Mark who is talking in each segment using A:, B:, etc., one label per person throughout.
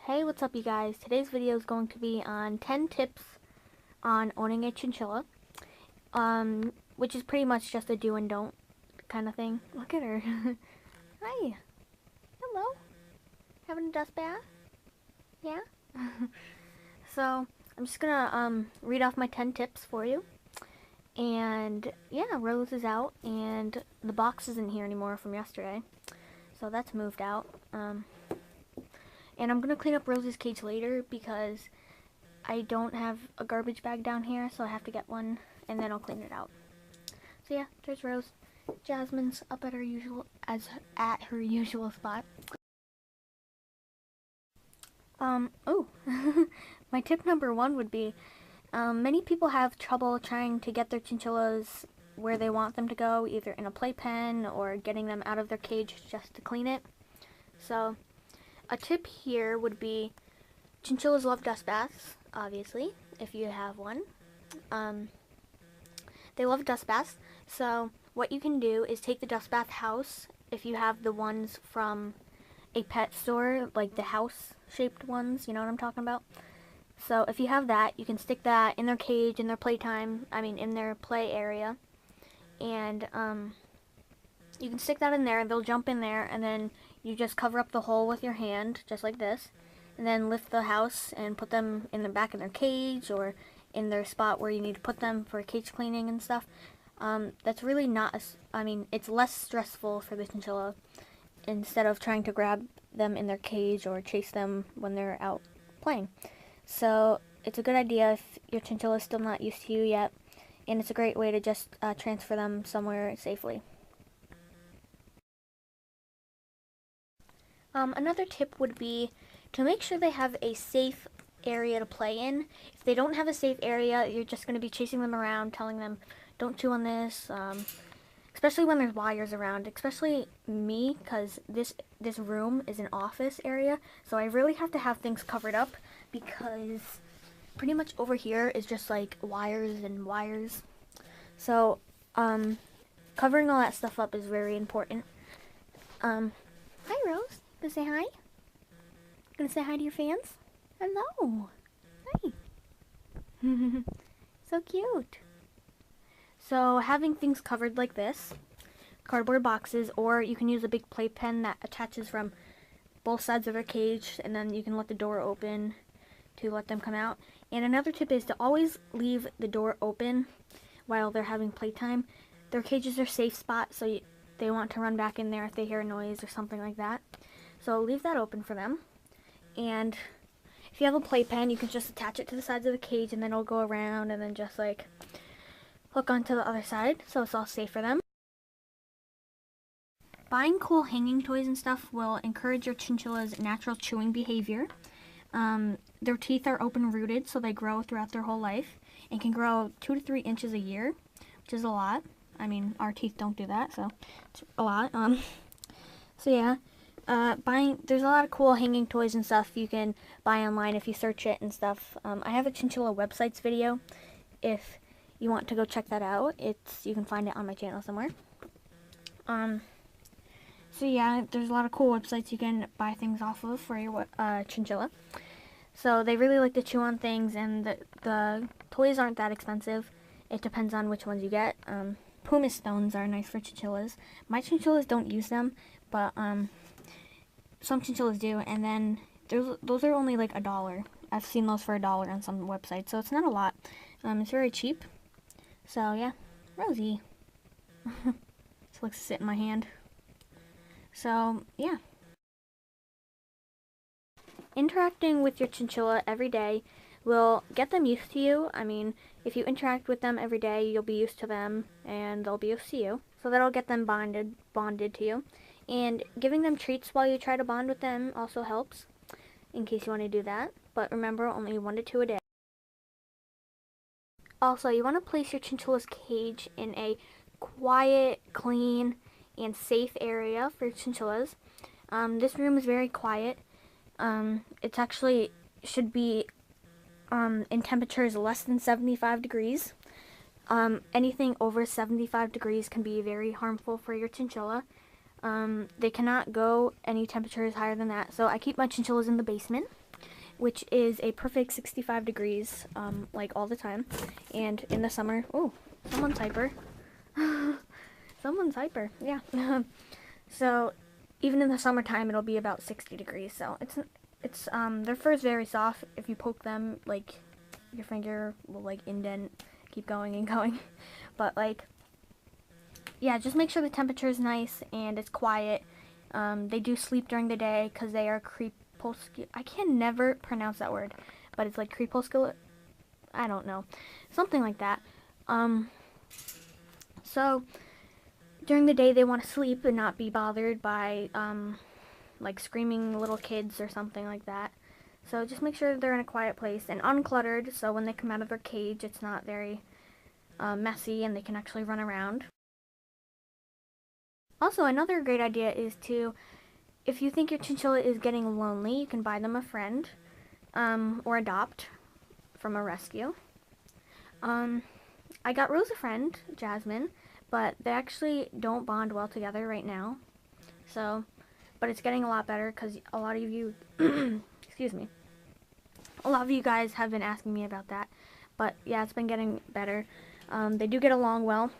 A: Hey, what's up you guys? Today's video is going to be on 10 tips on owning a chinchilla, which is pretty much just a do and don't kind of thing. Look at her. Hi. Hello. Having a dust bath? Yeah? So, I'm just gonna read off my 10 tips for you. And yeah, Rose is out and the box isn't here anymore from yesterday. So that's moved out. And I'm going to clean up Rose's cage later because I don't have a garbage bag down here, so I have to get one and then I'll clean it out. So yeah, there's Rose. Jasmine's up at her usual spot. My tip number 1 would be many people have trouble trying to get their chinchillas where they want them to go, either in a playpen or getting them out of their cage just to clean it. So a tip here would be chinchillas love dust baths, obviously, if you have one. They love dust baths, so what you can do is take the dust bath house, if you have the ones from a pet store, like the house-shaped ones, you know what I'm talking about? So if you have that, you can stick that in their cage, in their in their play area, and you can stick that in there, they'll jump in there, and then you just cover up the hole with your hand, just like this, and then lift the house and put them in the back of their cage or in their spot where you need to put them for cage cleaning and stuff. That's really not, it's less stressful for the chinchilla instead of trying to grab them in their cage or chase them when they're out playing. So it's a good idea if your chinchilla is still not used to you yet, and it's a great way to just transfer them somewhere safely. Another tip would be to make sure they have a safe area to play in. If they don't have a safe area, you're just going to be chasing them around, telling them, don't chew on this, especially when there's wires around, especially me, because this room is an office area, so I really have to have things covered up, because pretty much over here is just like wires and wires. So, covering all that stuff up is very important. Hi Rose. Gonna say hi? Gonna say hi to your fans? Hello. Hi. So cute. So having things covered like this, cardboard boxes, or you can use a big playpen that attaches from both sides of their cage, and then you can let the door open to let them come out. And another tip is to always leave the door open while they're having playtime. Their cages are a safe spot, so they want to run back in there if they hear a noise or something like that. So leave that open for them. And if you have a playpen, you can just attach it to the sides of the cage, and then it'll go around and then just like hook onto the other side, so it's all safe for them. Buying cool hanging toys and stuff will encourage your chinchilla's natural chewing behavior. Their teeth are open-rooted, so they grow throughout their whole life and can grow 2 to 3 inches a year, which is a lot. I mean, our teeth don't do that, so it's a lot. So yeah, there's a lot of cool hanging toys and stuff you can buy online if you search it and stuff. I have a chinchilla websites video if you want to go check that out. You can find it on my channel somewhere. So yeah, there's a lot of cool websites you can buy things off of for your chinchilla. So they really like to chew on things, and the toys aren't that expensive. It depends on which ones you get. Pumice stones are nice for chinchillas. My chinchillas don't use them, but some chinchillas do, and then those are only like $1. I've seen those for $1 on some websites, so it's not a lot. It's very cheap. So yeah, Rosie. She likes to sit in my hand. So yeah. Interacting with your chinchilla every day will get them used to you. I mean, if you interact with them every day, you'll be used to them, and they'll be used to you. So that'll get them bonded to you. And giving them treats while you try to bond with them also helps, in case you want to do that. But remember, only 1 to 2 a day. Also, you want to place your chinchilla's cage in a quiet, clean, and safe area for your chinchillas. This room is very quiet. It actually should be in temperatures less than 75 degrees. Anything over 75 degrees can be very harmful for your chinchilla. They cannot go any temperatures higher than that. So I keep my chinchillas in the basement. which is a perfect 65 degrees, like all the time. And in the summer, oh, someone's hyper. Someone's hyper, yeah. So even in the summertime, it'll be about 60 degrees. So it's their fur is very soft. If you poke them, like your finger will like indent, keep going and going. But like, yeah, just make sure the temperature is nice and it's quiet. They do sleep during the day because they are crepuscular. I can never pronounce that word, but it's like crepuscular. I don't know, something like that. So during the day they want to sleep and not be bothered by like screaming little kids or something like that. So just make sure they're in a quiet place and uncluttered, so when they come out of their cage it's not very messy and they can actually run around. Also, another great idea is to, if you think your chinchilla is getting lonely, you can buy them a friend, or adopt from a rescue. I got Rose a friend, Jasmine, but they actually don't bond well together right now. So, but it's getting a lot better because a lot of you, excuse me, a lot of you guys have been asking me about that. But yeah, it's been getting better. They do get along well.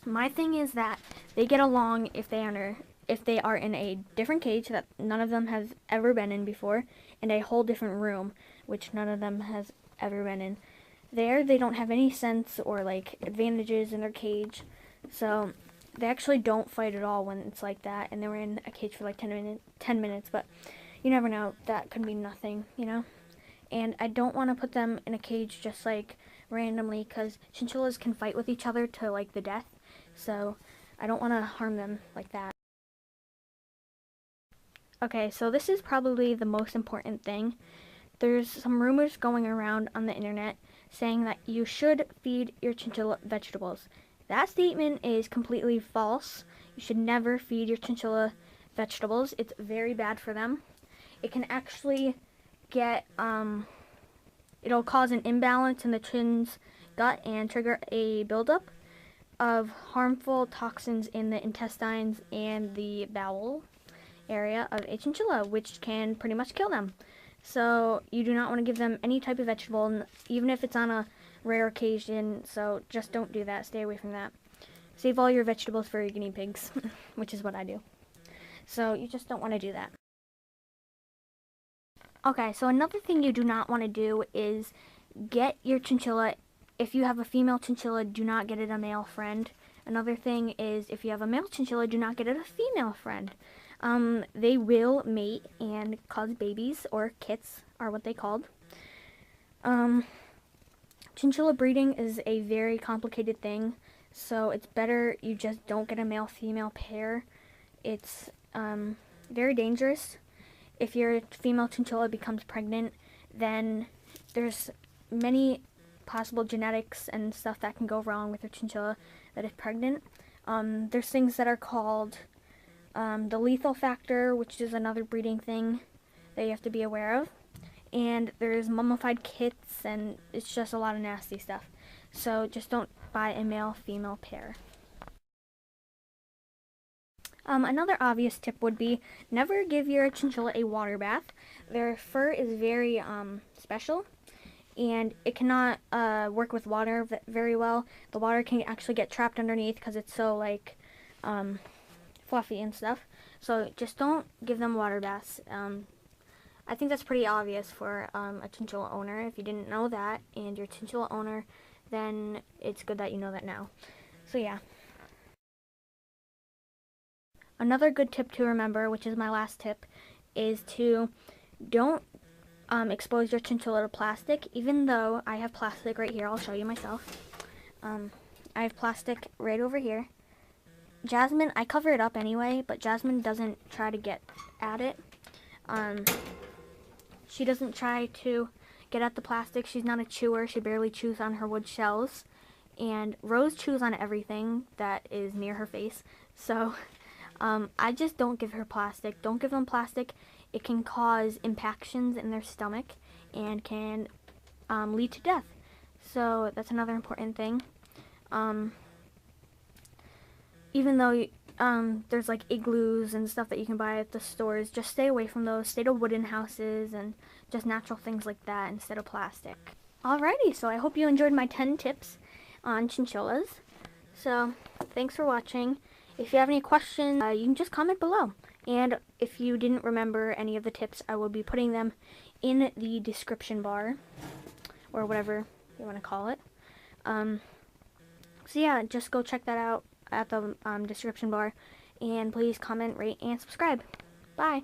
A: My thing is that they get along if they are in a different cage that none of them has ever been in before, and a whole different room, which none of them has ever been in. There, they don't have any sense or like advantages in their cage, so they actually don't fight at all when it's like that, and they were in a cage for like 10 minutes, but you never know, that could mean nothing, you know? And I don't want to put them in a cage just like randomly, because chinchillas can fight with each other to like the death, so I don't want to harm them like that. Okay, so this is probably the most important thing. There's some rumors going around on the internet saying that you should feed your chinchilla vegetables. That statement is completely false. You should never feed your chinchilla vegetables. It's very bad for them. It can actually get, it'll cause an imbalance in the chin's gut and trigger a buildup of harmful toxins in the intestines and the bowel area of a chinchilla, which can pretty much kill them. So you do not want to give them any type of vegetable, even if it's on a rare occasion, so just don't do that. Stay away from that. Save all your vegetables for your guinea pigs, which is what I do. So you just don't want to do that. Okay, so another thing you do not want to do is get your chinchilla, if you have a female chinchilla, do not get it a male friend. Another thing is, if you have a male chinchilla, do not get it a female friend. They will mate and cause babies, or kits are what they called. Chinchilla breeding is a very complicated thing, so it's better you just don't get a male-female pair. It's very dangerous. If your female chinchilla becomes pregnant, then there's many possible genetics and stuff that can go wrong with your chinchilla that is pregnant. There's things that are called the lethal factor, which is another breeding thing that you have to be aware of. And there's mummified kits, and it's just a lot of nasty stuff. So just don't buy a male-female pair. Another obvious tip would be never give your chinchilla a water bath. Their fur is very special, and it cannot work with water very well. The water can actually get trapped underneath because it's so like fluffy and stuff. So just don't give them water baths. I think that's pretty obvious for a chinchilla owner. If you didn't know that and you're a chinchilla owner, then it's good that you know that now. So yeah. Another good tip to remember, which is my last tip, is to don't expose your chinchilla to plastic. Even though I have plastic right here, I'll show you myself. I have plastic right over here. Jasmine, I cover it up anyway, but Jasmine doesn't try to get at it. She doesn't try to get at the plastic. She's not a chewer. She barely chews on her wood shells. And Rose chews on everything that is near her face. So I just don't give her plastic. Don't give them plastic. It can cause impactions in their stomach and can lead to death. So that's another important thing. Even though there's like igloos and stuff that you can buy at the stores. Just stay away from those. Stay to wooden houses and just natural things like that instead of plastic. Alrighty, so I hope you enjoyed my 10 tips on chinchillas. So, thanks for watching. If you have any questions, you can just comment below. And if you didn't remember any of the tips, I will be putting them in the description bar, or whatever you want to call it. So yeah, just go check that out at the description bar, and please comment, rate, and subscribe. Bye!